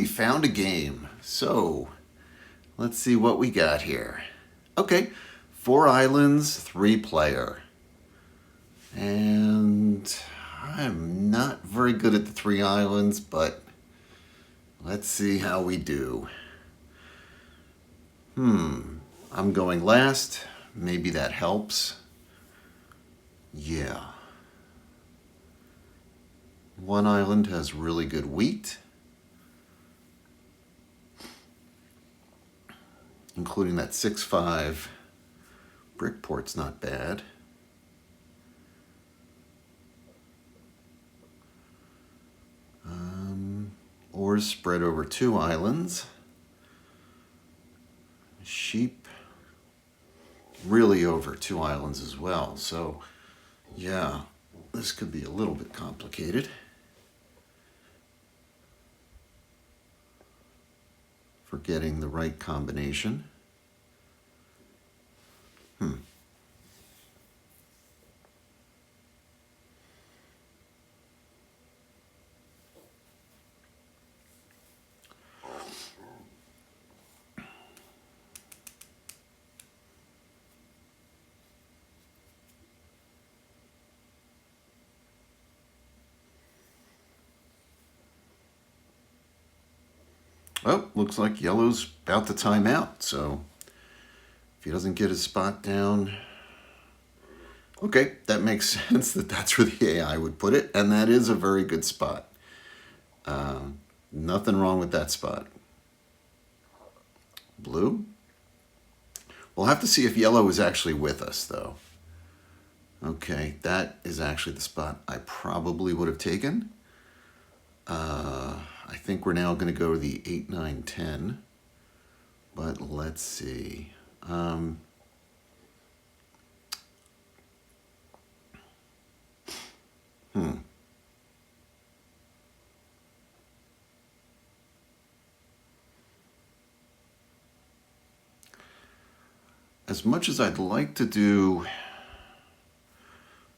We found a game. So let's see what we got here. Okay, 4 islands, 3 player. And I'm not very good at the 3 islands, but let's see how we do. I'm going last. Maybe that helps. Yeah. One island has really good wheat, including that 6-5. Brickport's not bad. Ores spread over 2 islands. Sheep really over 2 islands as well. So yeah, this could be a little bit complicated. For getting the right combination. Oh, looks like yellow's about to time out, so if he doesn't get his spot down, okay, that makes sense that's where the AI would put it, and that is a very good spot. Nothing wrong with that spot. Blue? We'll have to see if yellow is actually with us, though. Okay, that is actually the spot I probably would have taken. I think we're now going to go to the 8, 9, 10. But let's see. As much as I'd like to do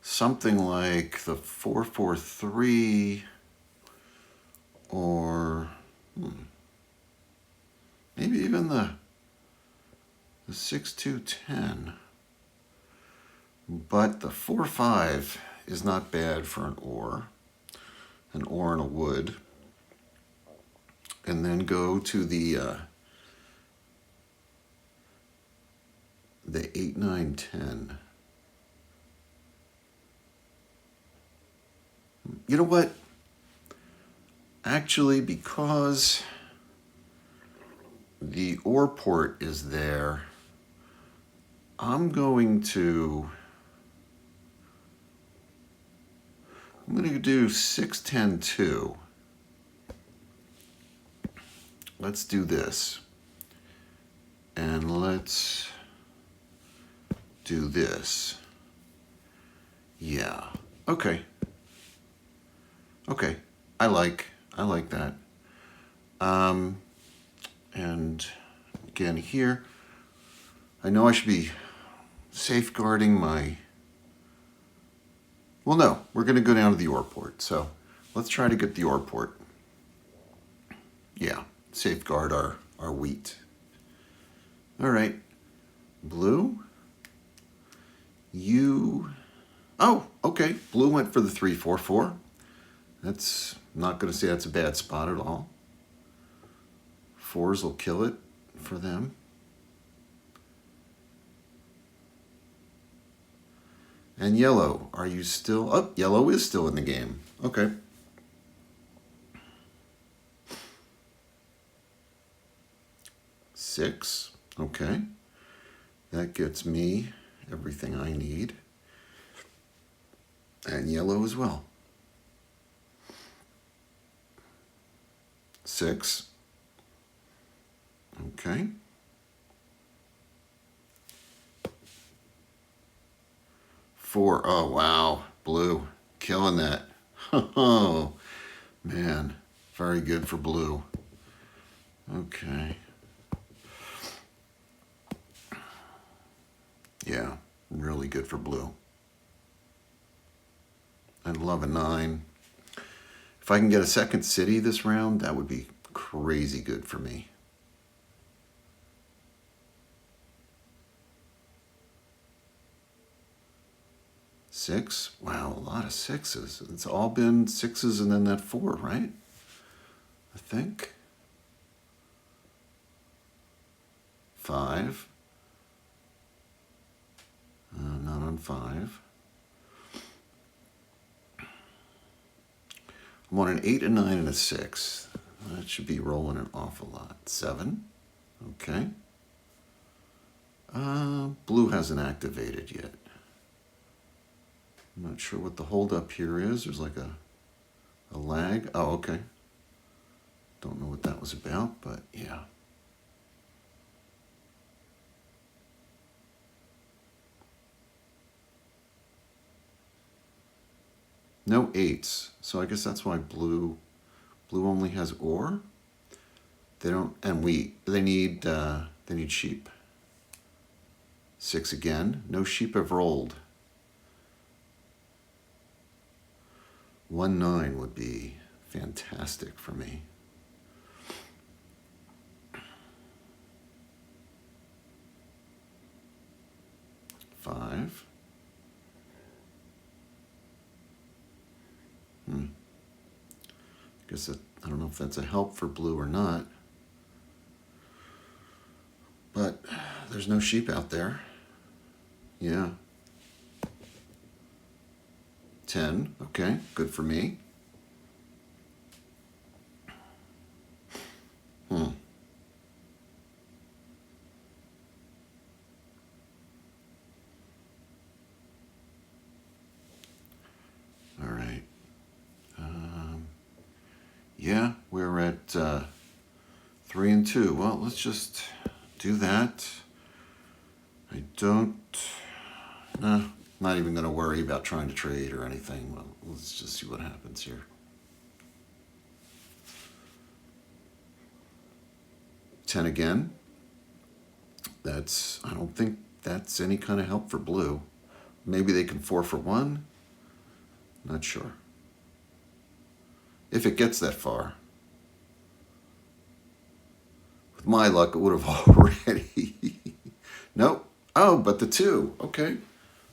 something like the 4, 4, 3, or maybe even the 6, 2, 10. But the 4, 5 is not bad for an ore and a wood. And then go to the 8, 9, 10. You know what? Actually, because the ore port is there, I'm going to do 6, 10, 2. Let's do this. And let's do this. Yeah. Okay. Okay. I like that. And again here, I know I should be safeguarding my... Well, no, we're going to go down to the ore port. So let's try to get the ore port. Yeah, safeguard our wheat. All right. Blue. Oh, okay. Blue went for the 3, 4, 4. That's not going to say that's a bad spot at all. 4s will kill it for them. And yellow, are you still... Oh, yellow is still in the game. Okay. Six. Okay. That gets me everything I need. And yellow as well. 6. Okay. 4. Oh, wow. Blue. Killing that. Oh, man. Very good for blue. Okay. Yeah, really good for blue. I'd love a 9. If I can get a second city this round, that would be crazy good for me. Six? Wow, a lot of sixes. It's all been sixes and then that four, right? I think. Five. Not on five. I'm on an 8, a 9, and a 6. That should be rolling an awful lot. 7. Okay. Blue hasn't activated yet. I'm not sure what the holdup here is. There's like a lag. Oh, okay. Don't know what that was about, but yeah. No 8s. So I guess that's why blue only has or. They don't, and they need sheep. 6 again. No sheep have rolled. 1, 9 would be fantastic for me. Five. Guess I don't know if that's a help for blue or not. But there's no sheep out there. Yeah. 10. Okay, good for me. All right. Yeah, we're at 3 and 2. Well, let's just do that. Not even going to worry about trying to trade or anything. Well, let's just see what happens here. 10 again. I don't think that's any kind of help for blue. Maybe they can 4 for 1. Not sure. If it gets that far. With my luck, it would have already. Nope. Oh, but the 2. Okay.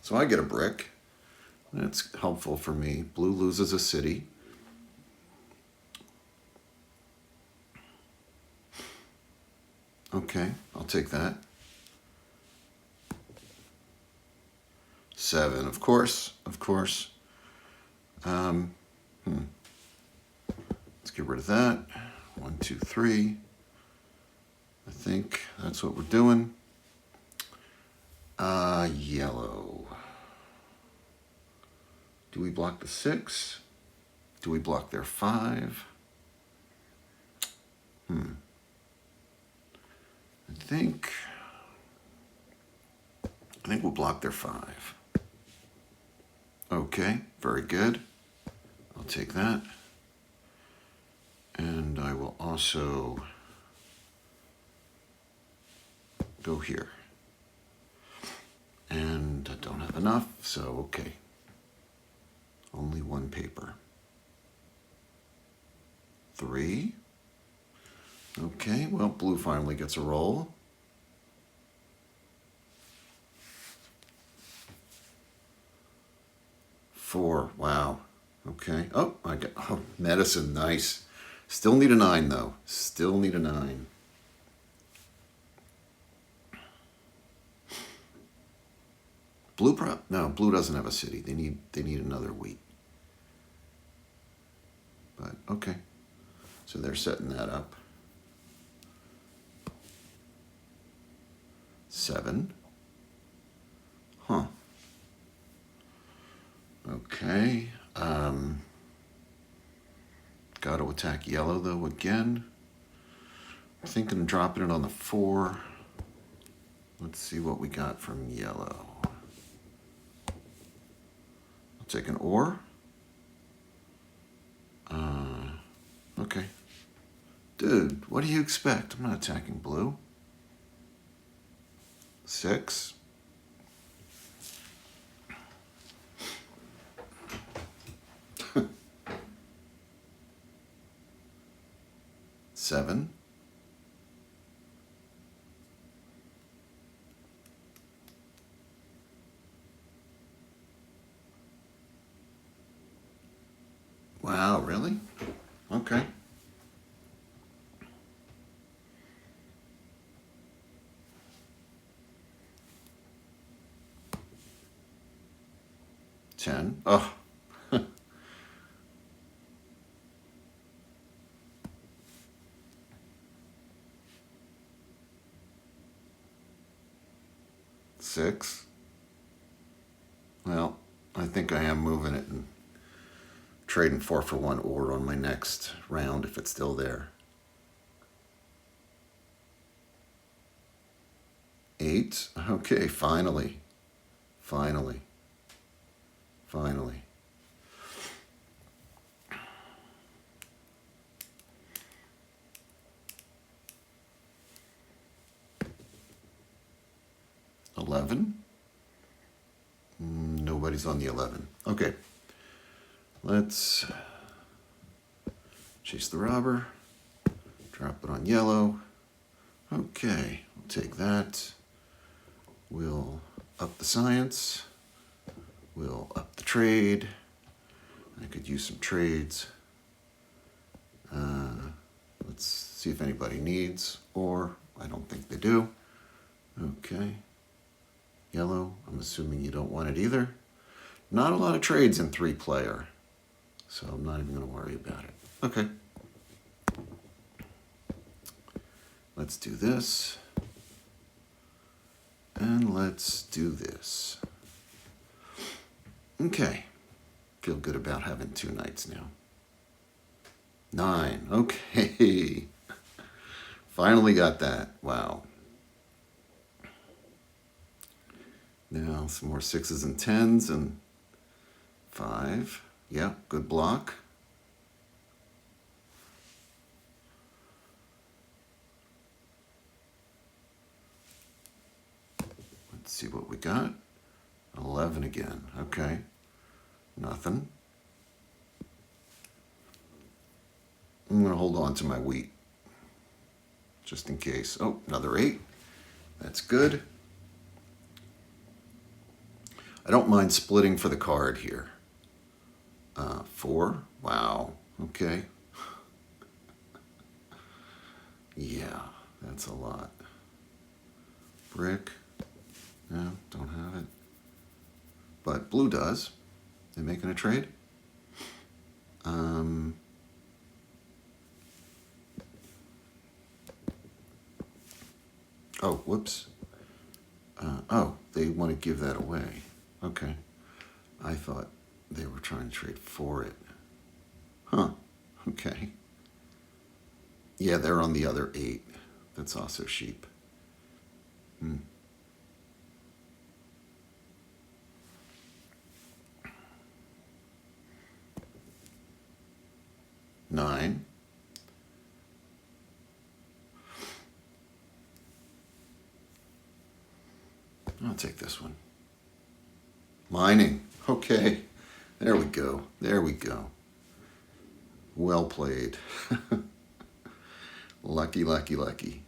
So I get a brick. That's helpful for me. Blue loses a city. Okay, I'll take that. 7, of course. Let's get rid of that. 1, 2, 3. I think that's what we're doing. Yellow. Do we block the 6? Do we block their 5? I think we'll block their 5. Okay, very good. I'll take that. And I will also go here. And I don't have enough, so okay. Only 1 paper. 3. Okay, well, blue finally gets a roll. 4, wow. Okay, oh, I got medicine, nice. Still need a 9 though. Still need a 9. Blue doesn't have a city. They need another wheat. But okay. So they're setting that up. 7. Huh. Okay. Got to attack yellow though again. I'm thinking of dropping it on the 4. Let's see what we got from yellow. I'll take an or. Okay. Dude, what do you expect? I'm not attacking blue. 6. 10. Oh. Six. Well, I think I am moving it and trading 4 for 1 ore on my next round if it's still there. 8. Okay, finally. Finally. 11. Nobody's on the 11. Okay. Let's chase the robber. Drop it on yellow. Okay, we'll take that. We'll up the science. We'll up the trade. I could use some trades. Let's see if anybody needs, or I don't think they do. Okay. Yellow, I'm assuming you don't want it either. Not a lot of trades in 3-player, so I'm not even going to worry about it. Okay. Let's do this. And let's do this. Okay. Feel good about having 2 knights now. 9. Okay. Finally got that. Wow. Now some more 6s and 10s and 5. Yeah, good block. Let's see what we got. 11 again. Okay. Nothing. I'm going to hold on to my wheat just in case. Oh, another 8. That's good. I don't mind splitting for the card here. 4. Wow. Okay. Yeah, that's a lot. Brick. No, don't have it. But blue does. They making a trade? Oh, whoops. Oh, they want to give that away. Okay. I thought they were trying to trade for it. Huh. Okay. Yeah, they're on the other 8. That's also sheep. 9. I'll take this one. Mining. Okay. There we go. There we go. Well played. Lucky, lucky, lucky.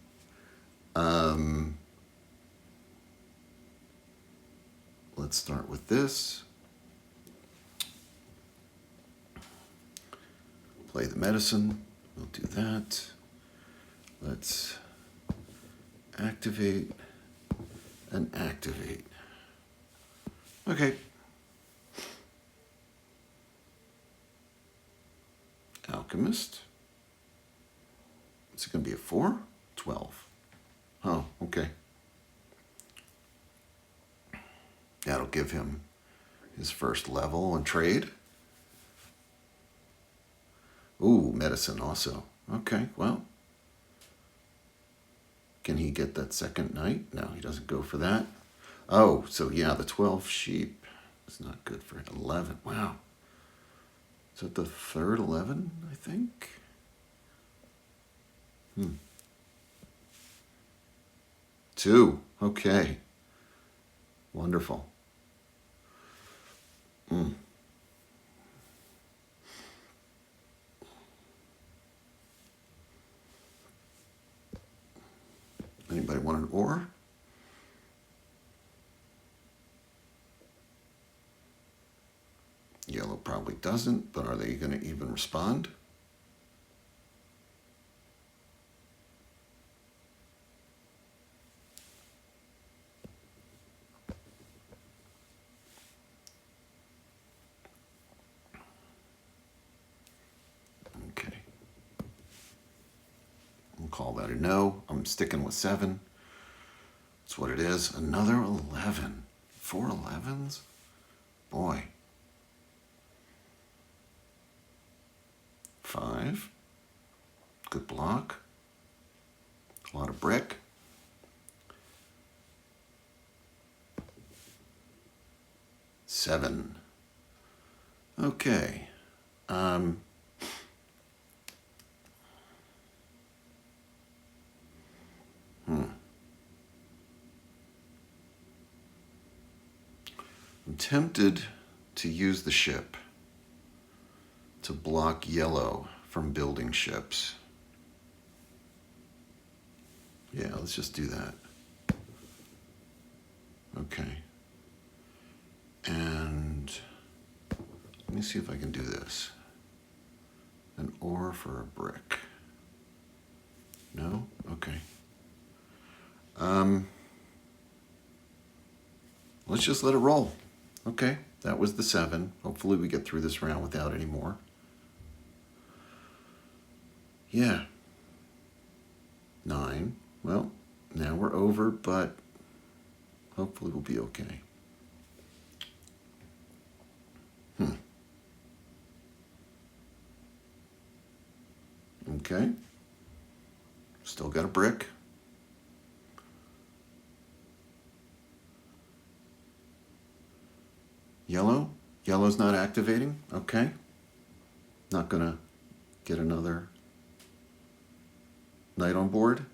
Let's start with this. Play the medicine. We'll do that. Let's activate and activate. Okay. Alchemist. Is it going to be a 4? 12. Oh, okay. That'll give him his first level and trade. Ooh, medicine also. Okay, well. Can he get that second knight? No, he doesn't go for that. Oh, so yeah, the 12 sheep is not good for 11. Wow. Is that the third 11, I think? 2. Okay. Wonderful. Anybody want an ore? Yellow probably doesn't, but are they going to even respond? call that a no. I'm sticking with 7. That's what it is. Another 11. 4 11s? Boy. 5. Good block. A lot of brick. 7. Okay. I'm tempted to use the ship to block yellow from building ships. Yeah, let's just do that. Okay. And let me see if I can do this. An ore for a brick. No? Okay. Let's just let it roll. Okay, that was the 7. Hopefully we get through this round without any more. Yeah. 9. Well, now we're over, but hopefully we'll be okay. Okay. Still got a brick. Yellow? Yellow's not activating? Okay. Not gonna get another knight on board.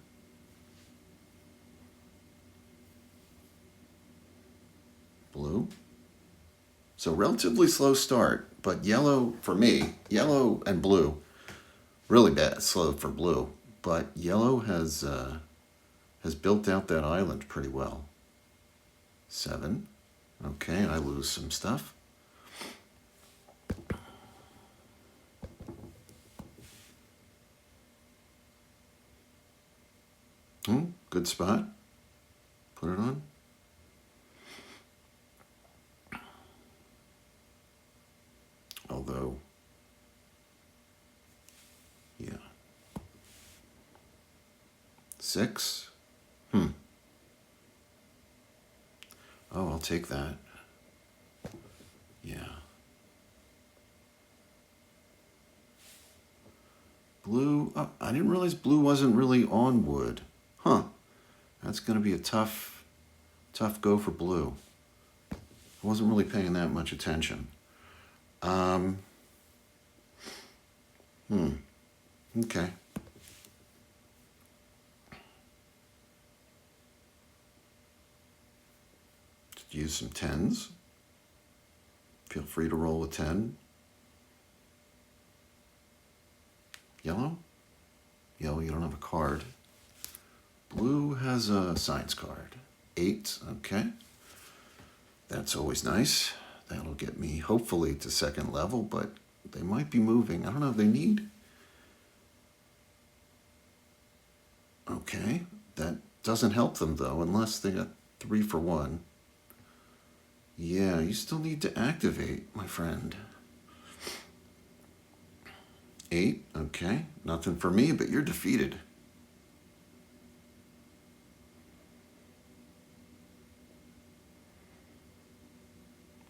Blue. So relatively slow start, but yellow, for me, yellow and blue, really bad, slow for blue, but yellow has built out that island pretty well. 7. Okay, I lose some stuff. Good spot. Put it on. Although, yeah. 6. Oh, I'll take that. Yeah. Blue, I didn't realize blue wasn't really on wood. Huh. That's going to be a tough go for blue. I wasn't really paying that much attention. Okay. Just use some 10s. Feel free to roll a 10. Yellow? Yellow, you don't have a card. Blue has a science card. 8, okay. That's always nice. That'll get me, hopefully, to second level, but they might be moving. I don't know if they need. Okay, that doesn't help them, though, unless they got 3 for 1. Yeah, you still need to activate, my friend. 8, okay. Nothing for me, but you're defeated.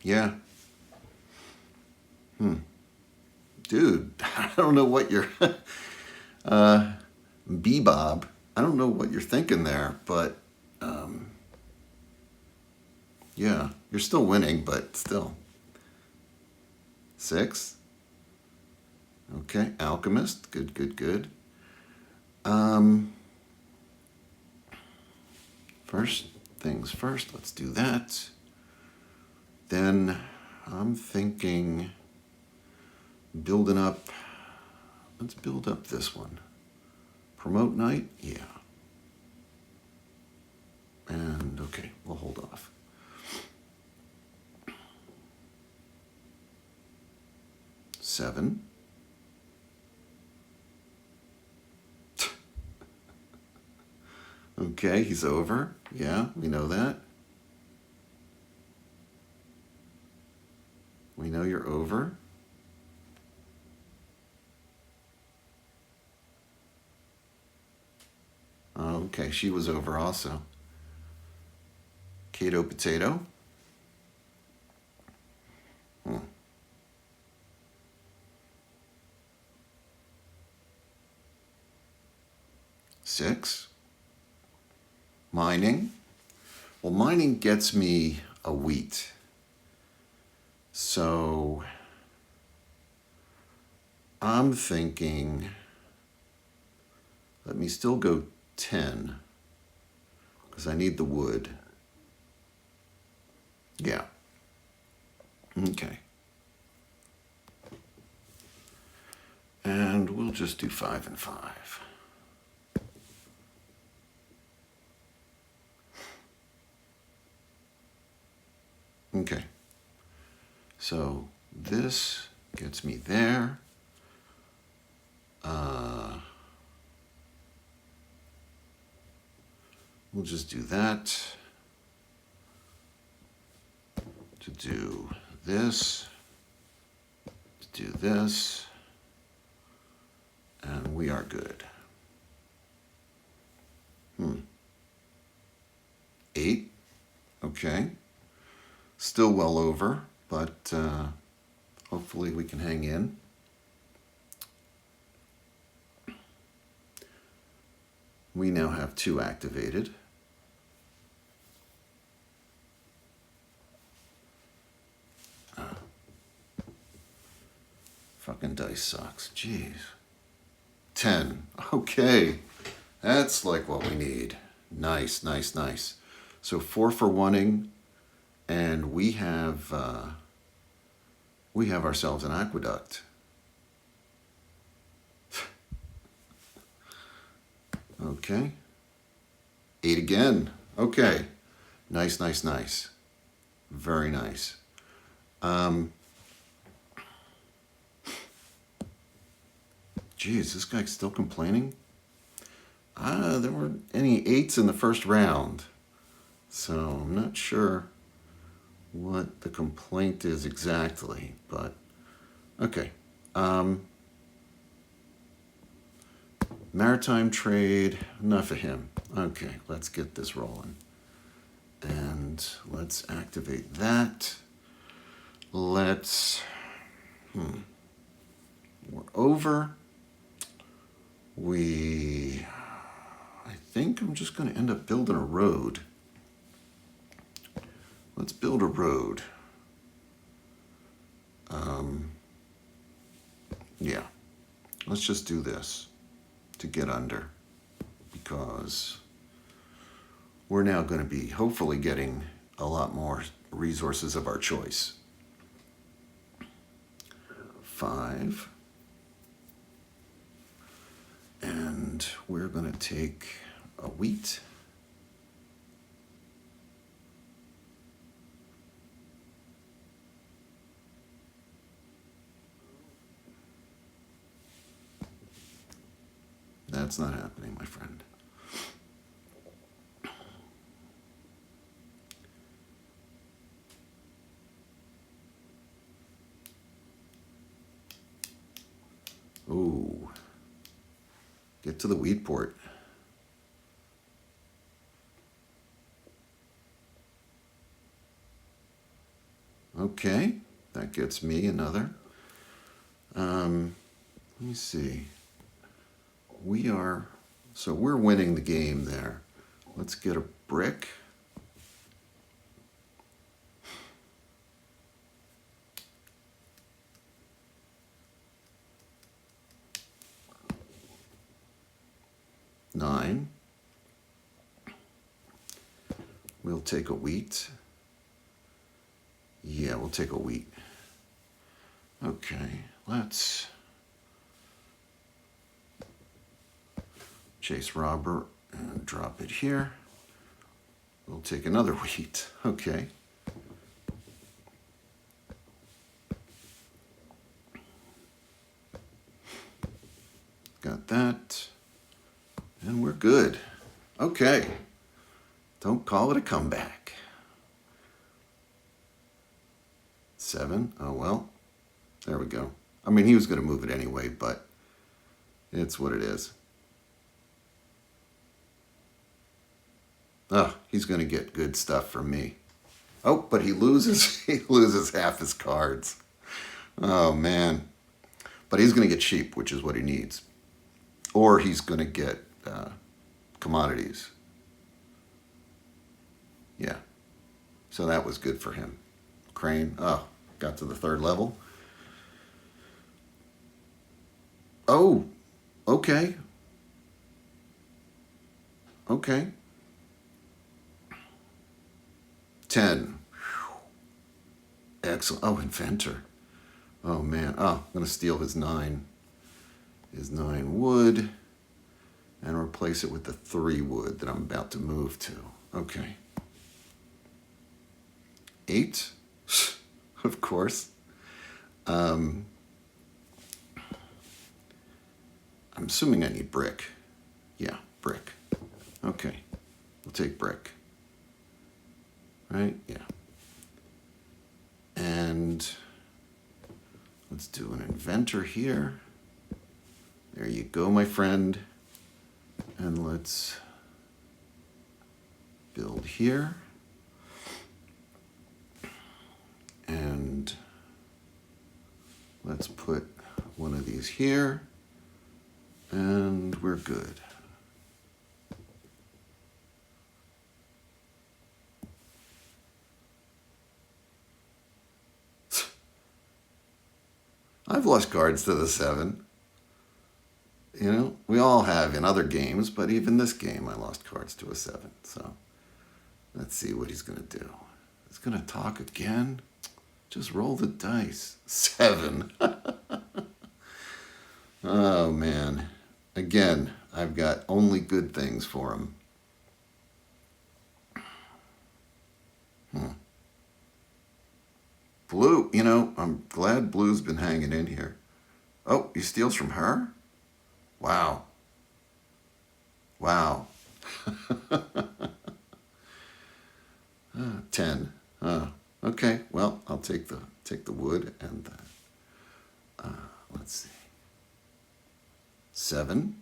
Yeah. Dude, I don't know what you're... Bebob, I don't know what you're thinking there, but... yeah, you're still winning, but still. 6. Okay, Alchemist. Good, good, good. First things first, let's do that. Then I'm thinking building up, let's build up this one. Promote Knight? Yeah. And okay, we'll hold off. Seven. Okay, he's over. Yeah, we know that. We know you're over. Okay, she was over also. Cato Potato. Hmm. 6. Mining. Well, mining gets me a wheat. So I'm thinking, let me still go 10 because I need the wood. Yeah. Okay. And we'll just do 5 and 5. Okay. So this gets me there. We'll just do that. To do this. To do this. And we are good. 8. Okay. Still well over, but hopefully we can hang in. We now have 2 activated. Fucking dice sucks. Jeez. 10. Okay. That's like what we need. Nice, nice, nice. So 4 for wanting, and we have ourselves an aqueduct. Okay. 8 again. Okay. Nice, nice, nice. Very nice. Geez, this guy's still complaining? There weren't any 8s in the first round. So I'm not sure what the complaint is exactly, but okay. Maritime trade, enough of him. Okay, let's get this rolling. And let's activate that. Let's, we're over. I think I'm just going to end up building a road. Let's build a road. Yeah, let's just do this to get under, because we're now going to be hopefully getting a lot more resources of our choice. 5. And we're going to take a wheat. That's not happening, my friend. Ooh. Get to the wheat port. Okay, that gets me another. Let me see. We're winning the game there. Let's get a brick. Nine. We'll take a wheat. Yeah, we'll take a wheat. Okay, let's chase robber and drop it here. We'll take another wheat. Okay. Got that. And we're good. Okay. Don't call it a comeback. 7. Oh, well. There we go. I mean, he was going to move it anyway, but it's what it is. Oh, he's going to get good stuff from me. Oh, but he loses. He loses half his cards. Oh man! But he's going to get sheep, which is what he needs, or he's going to get commodities. Yeah. So that was good for him. Crane. Oh, got to the third level. Oh, okay. Okay. 10. Excellent. Oh, inventor. Oh man. Oh, I'm gonna steal his 9. His 9 wood and replace it with the 3 wood that I'm about to move to. Okay. 8. Of course. I'm assuming I need brick. Yeah, brick. Okay. We'll take brick. Right? Yeah. And let's do an inventor here. There you go, my friend. And let's build here. And let's put one of these here. And we're good. I've lost cards to the 7. You know, we all have in other games, but even this game I lost cards to a 7. So let's see what he's going to do. He's going to talk again. Just roll the dice. 7. Oh, man. Again, I've got only good things for him. Blue, you know, I'm glad Blue's been hanging in here. Oh, he steals from her? Wow. Wow. 10. Okay, well, I'll take the wood and the, let's see. 7.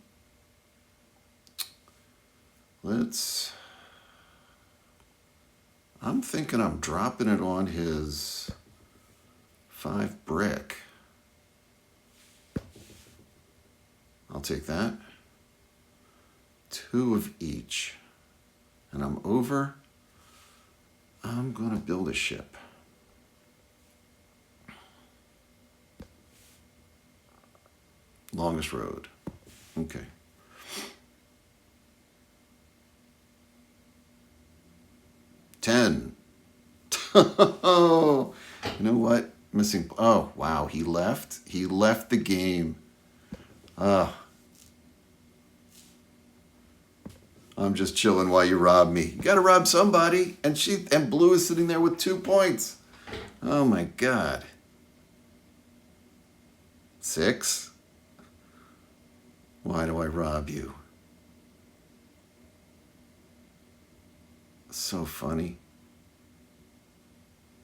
I'm thinking I'm dropping it on his 5 brick. I'll take that. 2 of each. And I'm over. I'm going to build a ship. Longest road. Okay. $10. Oh, you know what? Missing. Oh, wow. He left. He left the game. I'm just chilling while you rob me. You gotta rob somebody. And Blue is sitting there with 2 points. Oh my God. 6. Why do I rob you? So funny.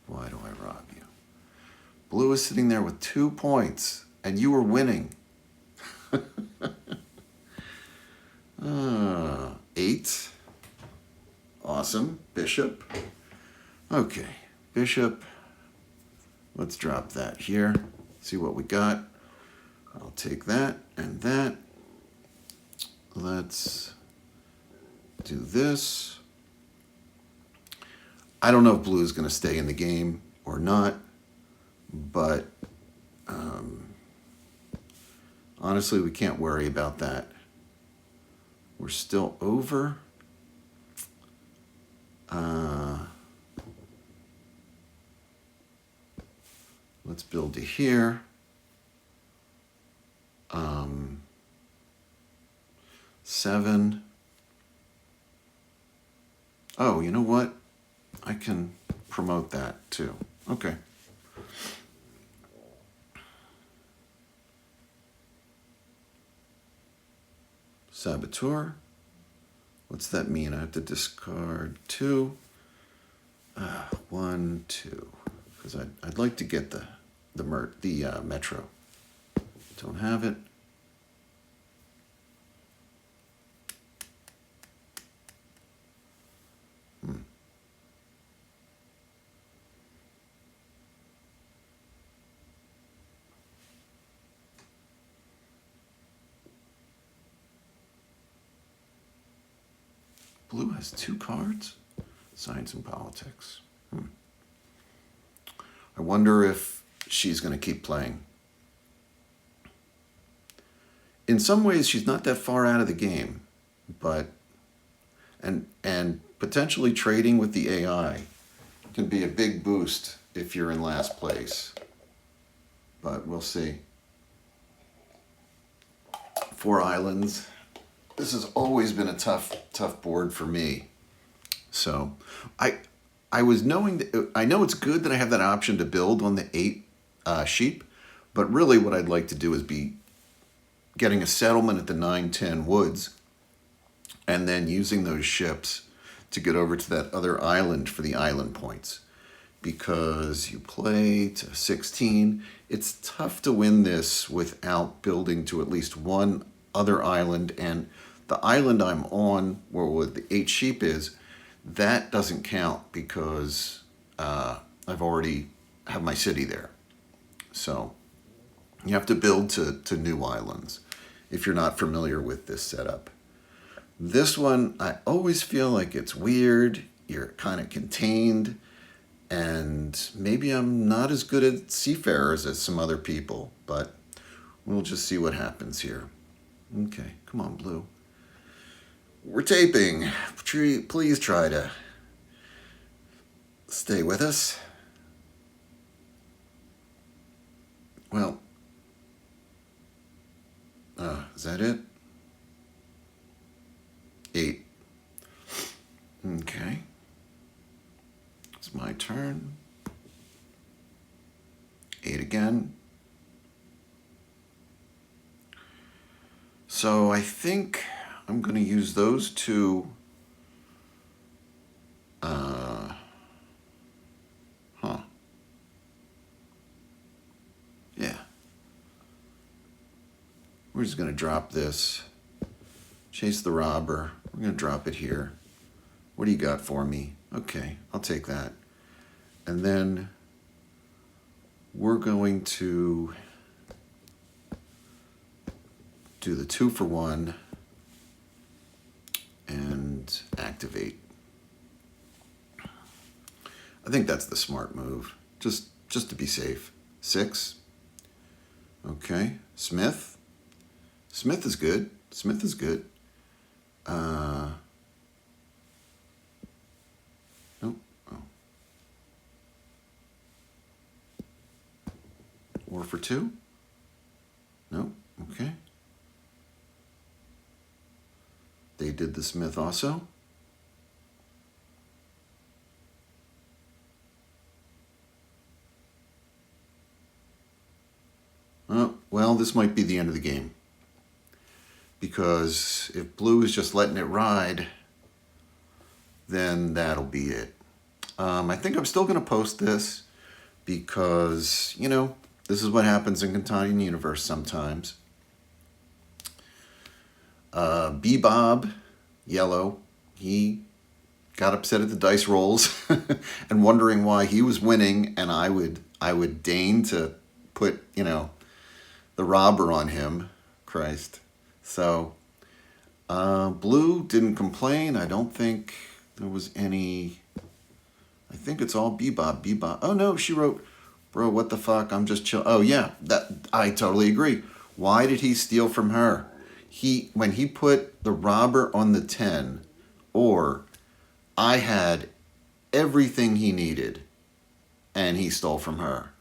Why do I rob you? Blue is sitting there with 2 points, and you were winning. 8. Awesome. Bishop. Okay. Bishop. Let's drop that here. See what we got. I'll take that and that. Let's do this. I don't know if Blue is going to stay in the game or not, but honestly, we can't worry about that. We're still over. Let's build to here. 7. Oh, you know what? I can promote that too. Okay. Saboteur. What's that mean? I have to discard 2. 1, 2. Because I'd like to get the Metro. Don't have it. Blue has 2 cards? Science and politics. I wonder if she's going to keep playing. In some ways, she's not that far out of the game, but and potentially trading with the AI can be a big boost if you're in last place. But we'll see. 4 islands. This has always been a tough board for me. So I was knowing that I know it's good that I have that option to build on the 8 sheep, but really what I'd like to do is be getting a settlement at the 9-10 woods and then using those ships to get over to that other island for the island points. Because you play to 16, it's tough to win this without building to at least one other island, and the island I'm on, where the 8 sheep is, that doesn't count because I've already have my city there. So you have to build to new islands if you're not familiar with this setup. This one, I always feel like it's weird. You're kind of contained, and maybe I'm not as good at seafarers as some other people, but we'll just see what happens here. Okay, come on, Blue. We're taping. Please try to stay with us. Well, is that it? 8. Okay. It's my turn. 8 again. So I think I'm going to use those 2. Yeah. We're just going to drop this. Chase the robber. We're going to drop it here. What do you got for me? Okay, I'll take that. And then we're going to do the 2 for 1 and activate. I think that's the smart move, just to be safe. 6. Okay, Smith. Smith is good. Smith is good. Nope. Oh. War for 2? Nope. Okay. They did the Smith also. Oh, well, this might be the end of the game. Because if Blue is just letting it ride, then that'll be it. I think I'm still going to post this because, you know, this is what happens in CATAN Universe sometimes. B-Bob, yellow, he got upset at the dice rolls and wondering why he was winning, and I would deign to put, you know, the robber on him. Christ. So, Blue didn't complain. I don't think there was any. I think it's all B-Bob. B-Bob. Oh no, she wrote, bro, what the fuck? I'm just chill. Oh yeah, that I totally agree. Why did he steal from her? When he put the robber on the 10, or I had everything he needed, and he stole from her.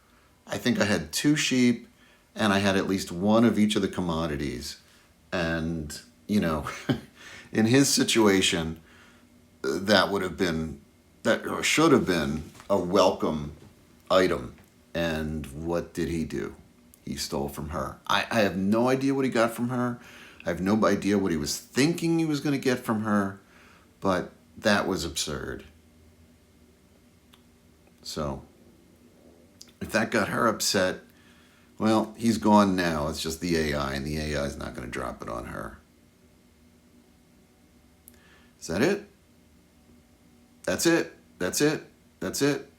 I think I had 2 sheep, and I had at least 1 of each of the commodities. And, you know, in his situation, that would have been, that should have been a welcome item. And what did he do? He stole from her. I have no idea what he got from her. I have no idea what he was thinking he was going to get from her. But that was absurd. So, if that got her upset, well, he's gone now. It's just the AI, and the AI is not going to drop it on her. Is that it? That's it. That's it. That's it.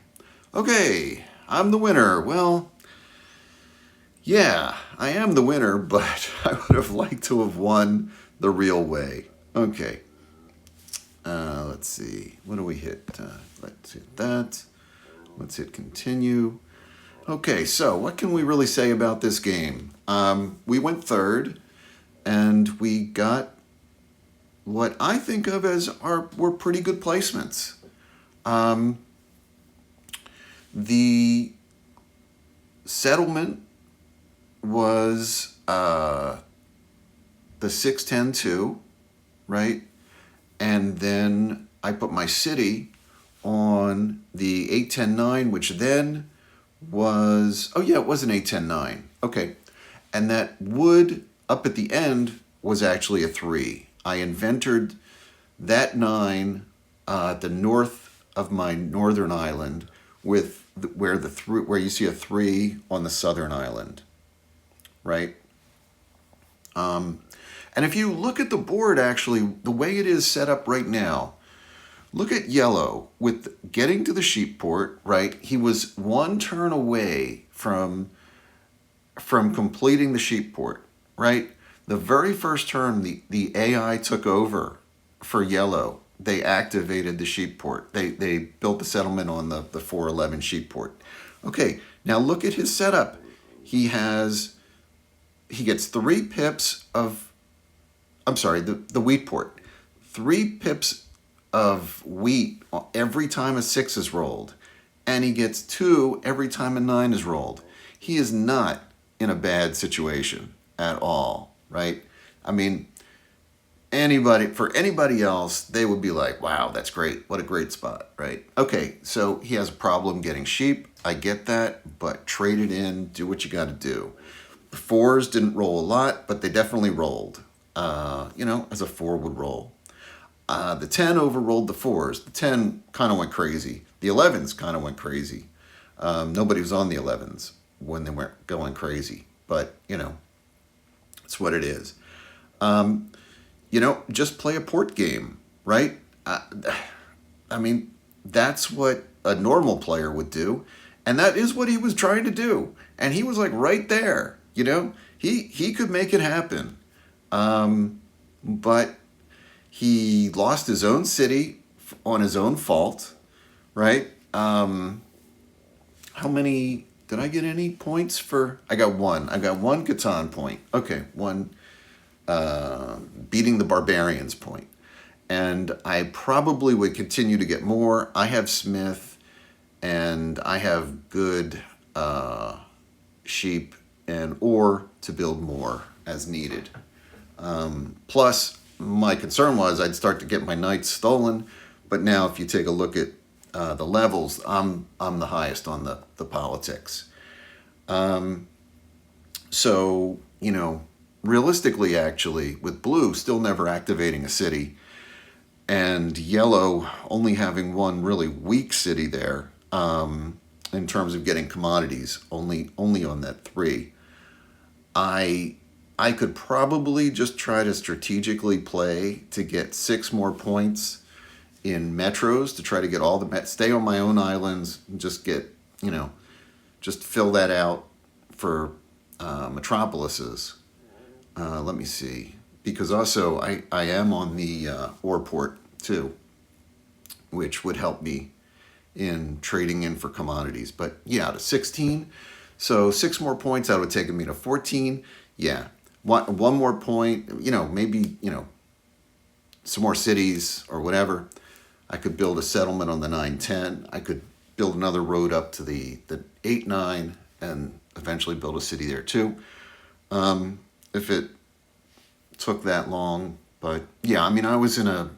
Okay, I'm the winner. Well, yeah, I am the winner, but I would have liked to have won the real way. Okay. Let's see. What do we hit? Let's hit that. Let's hit continue. Okay, so what can we really say about this game? We went third, and we got what I think of as were pretty good placements. The settlement was the 6-10-2, right? And then I put my city on the 8-10-9, which then was, oh yeah, it was an 8-10-9. Okay. And that wood up at the end was actually a 3. I invented that 9 at the north of my northern island with where you see a 3 on the southern island, right? And if you look at the board, actually, the way it is set up right now, look at yellow with getting to the sheep port, right? He was 1 turn away from completing the sheep port, right? The very first turn the AI took over for yellow, they activated the sheep port. They built the settlement on the 411 sheep port. Okay, now look at his setup. He gets 3 pips of, I'm sorry, the wheat port. 3 pips of wheat every time a 6 is rolled. And he gets 2 every time a 9 is rolled. He is not in a bad situation at all, right? I mean, for anybody else, they would be like, wow, that's great. What a great spot, right? Okay, so he has a problem getting sheep. I get that, but trade it in, do what you got to do. The 4s didn't roll a lot, but they definitely rolled, as a 4 would roll. The 10 overrolled the 4s. The 10 kind of went crazy. The 11s kind of went crazy. Nobody was on the 11s when they weren't going crazy, but, it's what it is. Just play a port game, right? I mean, that's what a normal player would do. And that is what he was trying to do. And he was like right there, he could make it happen. But he lost his own city on his own fault, right? How many, did I get any points for? I got 1. I got 1 CATAN point. Okay, 1 beating the barbarians point. And I probably would continue to get more. I have Smith, and I have good sheep and ore to build more as needed. Plus, my concern was I'd start to get my knights stolen. But now if you take a look at the levels, I'm the highest on the politics. So, realistically, actually, with blue still never activating a city, and yellow only having 1 really weak city there, in terms of getting commodities, only on that 3, I could probably just try to strategically play to get 6 more points in metros to try to get all stay on my own islands and just get, just fill that out for metropolises. Let me see. Because also I am on the ore port too, which would help me in trading in for commodities. But yeah, to 16. So 6 more points, that would have taken me to 14. Yeah. One more point, maybe, some more cities or whatever. I could build a settlement on the 9-10. I could build another road up to the 8-9 and eventually build a city there too. If it took that long, but yeah, I mean, I was in a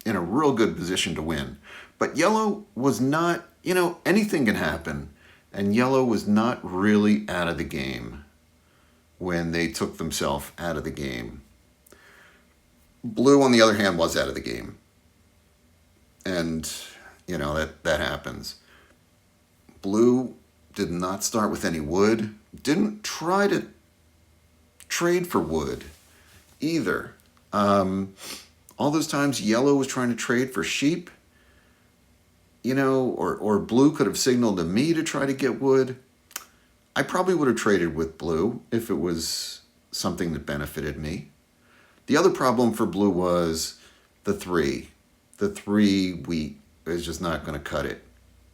real good position to win. But yellow was not, anything can happen, and yellow was not really out of the game when they took themselves out of the game. Blue, on the other hand, was out of the game. And, that happens. Blue did not start with any wood, didn't try to trade for wood either. All those times yellow was trying to trade for sheep, or blue could have signaled to me to try to get wood. I probably would have traded with blue if it was something that benefited me. The other problem for blue was the 3. the 3 wheat is just not going to cut it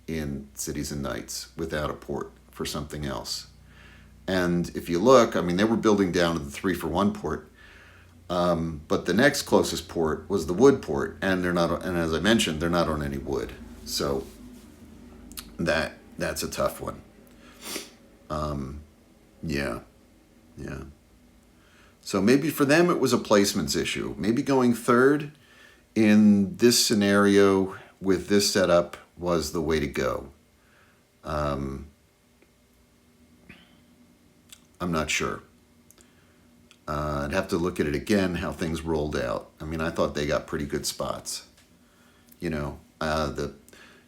in Cities and Knights without a port for something else. And if you look, I mean, they were building down to the 3-for-1 port, but the next closest port was the wood port, and they're not. And as I mentioned, they're not on any wood, so that's a tough one. Yeah, yeah. So maybe for them it was a placements issue. Maybe going third in this scenario with this setup was the way to go. I'm not sure. I'd have to look at it again, how things rolled out. I mean, I thought they got pretty good spots. The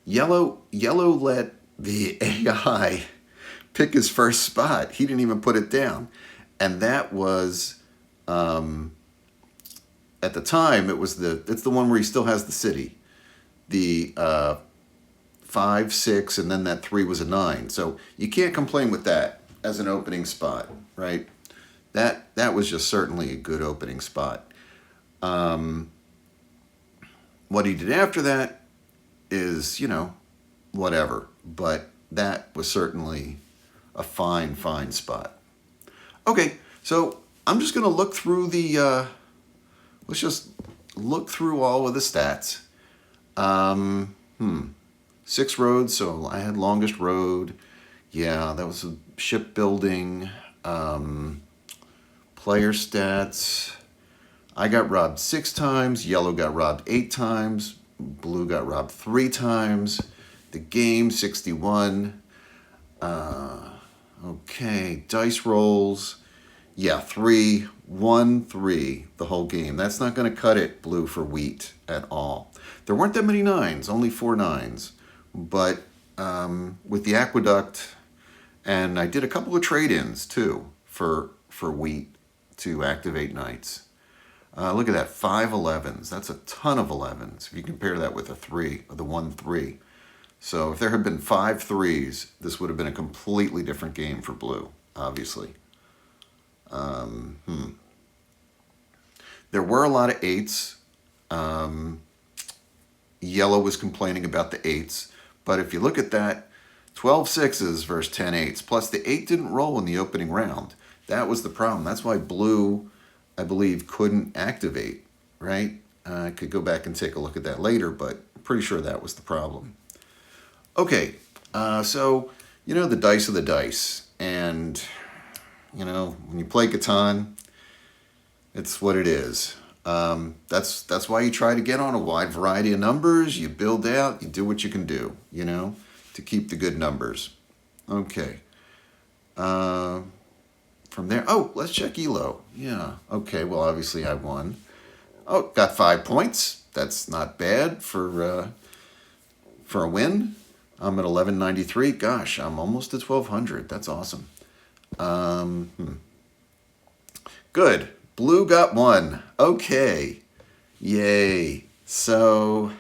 yellow let the AI pick his first spot. He didn't even put it down. And that was, at the time, it's the one where he still has the city. The 5, 6, and then that 3 was a 9. So you can't complain with that as an opening spot, right? That was just certainly a good opening spot. What he did after that is, whatever. But that was certainly a fine spot. Okay, so I'm just going to look through let's just look through all of the stats. 6 roads, so I had longest road. Yeah, that was shipbuilding. Player stats. I got robbed 6 times. Yellow got robbed 8 times. Blue got robbed 3 times. The game, 61. Okay, dice rolls. Yeah, 3, 1, 3, the whole game. That's not going to cut it, blue, for wheat at all. There weren't that many 9s, only 4 9s. But with the aqueduct, and I did a couple of trade-ins too for wheat to activate knights. Look at that, 5 11s. That's a ton of 11s. If you compare that with the 1 3. So if there had been 5 3s, this would have been a completely different game for blue, obviously. There were a lot of 8s. Yellow was complaining about the 8s. But if you look at that, 12 6s versus 10 8s. Plus the 8 didn't roll in the opening round. That was the problem. That's why blue, I believe, couldn't activate, right? I could go back and take a look at that later, but I'm pretty sure that was the problem. Okay, so, the dice are the dice. And, when you play Catan, it's what it is. That's why you try to get on a wide variety of numbers. You build out, you do what you can do, to keep the good numbers. Okay. From there, let's check ELO. Yeah, okay, well, obviously I won. Oh, got 5 points. That's not bad for a win. I'm at 1193. Gosh, I'm almost at 1200. That's awesome. Good. Blue got 1. Okay. Yay. So,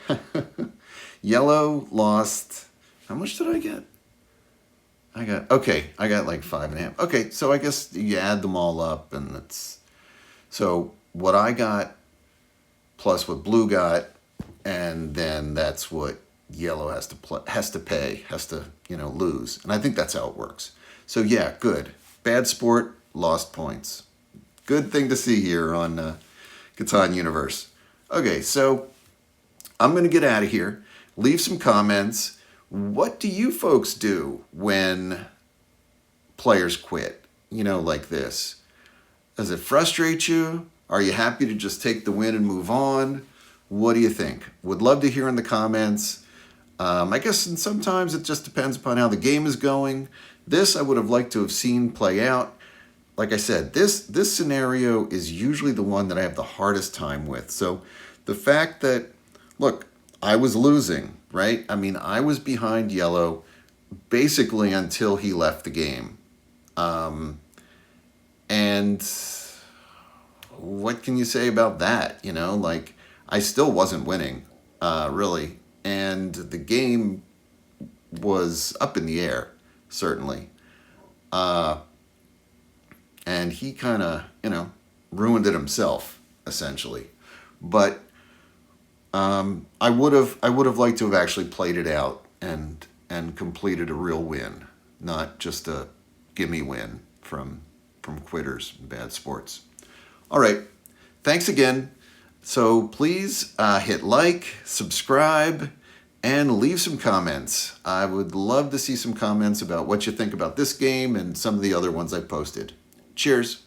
yellow lost. How much did I get? I got like 5.5. Okay, so I guess you add them all up, and that's so what I got plus what blue got, and then that's what yellow has to lose, and I think that's how it works. So yeah, good. Bad sport, lost points. Good thing to see here on Catan Universe. Okay, so I'm going to get out of here. Leave some comments. What do you folks do when players quit, like this? Does it frustrate you? Are you happy to just take the win and move on? What do you think? Would love to hear in the comments. I guess and sometimes it just depends upon how the game is going. This I would have liked to have seen play out. Like I said, this scenario is usually the one that I have the hardest time with. So the fact that, look, I was losing, right? I mean, I was behind yellow basically until he left the game. And what can you say about that? I still wasn't winning, really. And the game was up in the air, certainly. And he kind of, ruined it himself, essentially. But I would have liked to have actually played it out and completed a real win, not just a gimme win from quitters and bad sports. All right, thanks again. So please hit like, subscribe, and leave some comments. I would love to see some comments about what you think about this game and some of the other ones I posted. Cheers.